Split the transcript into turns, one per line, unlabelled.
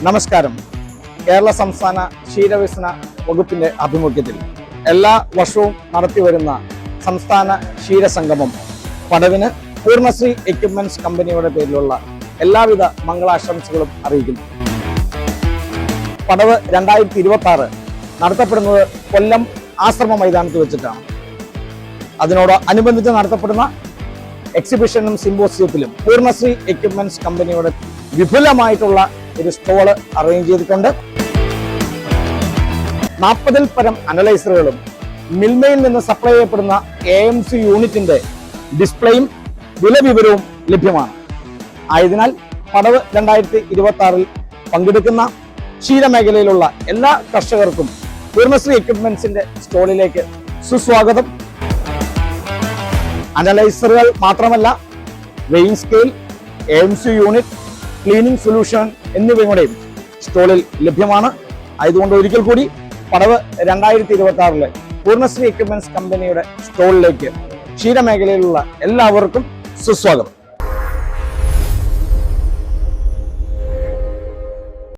നമസ്കാരം. കേരള സംസ്ഥാന ക്ഷീരവികസന വകുപ്പിന്റെ ആഭിമുഖ്യത്തിൽ എല്ലാ വർഷവും നടത്തിവരുന്ന സംസ്ഥാന ക്ഷീരസംഗമം പടവിന് പൂർണ്ണശ്രീ എക്യുപ്മെന്റ്സ് കമ്പനിയുടെ പേരിലുള്ള എല്ലാവിധ മംഗളാശംസകളും അറിയിക്കുന്നു. പടവ് 2026 നടത്തപ്പെടുന്നത് കൊല്ലം ആശ്രമ മൈതാനത്ത് വെച്ചിട്ടാണ്. അതിനോടനുബന്ധിച്ച് നടത്തപ്പെടുന്ന എക്സിബിഷനും സിമ്പോസിയത്തിലും പൂർണ്ണശ്രീ എക്യുപ്മെന്റ്സ് കമ്പനിയുടെ വിപുലമായിട്ടുള്ള ഒരു സ്റ്റോള് അറേഞ്ച് ചെയ്തിട്ടുണ്ട്. 40-ൽ പരം അനലൈസറുകളും മിൽമയിൽ നിന്ന് സപ്ലൈ ചെയ്യപ്പെടുന്ന AMC യൂണിറ്റിന്റെ ഡിസ്പ്ലേയും വില വിവരവും ലഭ്യമാണ്. ആയതിനാൽ പടവ് 2026 പങ്കെടുക്കുന്ന ക്ഷീരമേഖലയിലുള്ള എല്ലാ കർഷകർക്കും പൂർണ്ണശ്രീ എക്യുപ്മെന്റ്സിന്റെ സ്റ്റോളിലേക്ക് സുസ്വാഗതം. അനലൈസറുകൾ മാത്രമല്ല, weighing scale, AMC unit, cleaning solution എന്നിവയുടെയും സ്റ്റോളിൽ ലഭ്യമാണ്. ആയതുകൊണ്ട് ഒരിക്കൽ കൂടി പടവ് 2026 പൂർണ്ണശ്രീ എക്യുപ്മെന്റ്സ് കമ്പനിയുടെ സ്റ്റോളിലേക്ക് ക്ഷീരമേഖലയിലുള്ള എല്ലാവർക്കും സുസ്വാഗതം.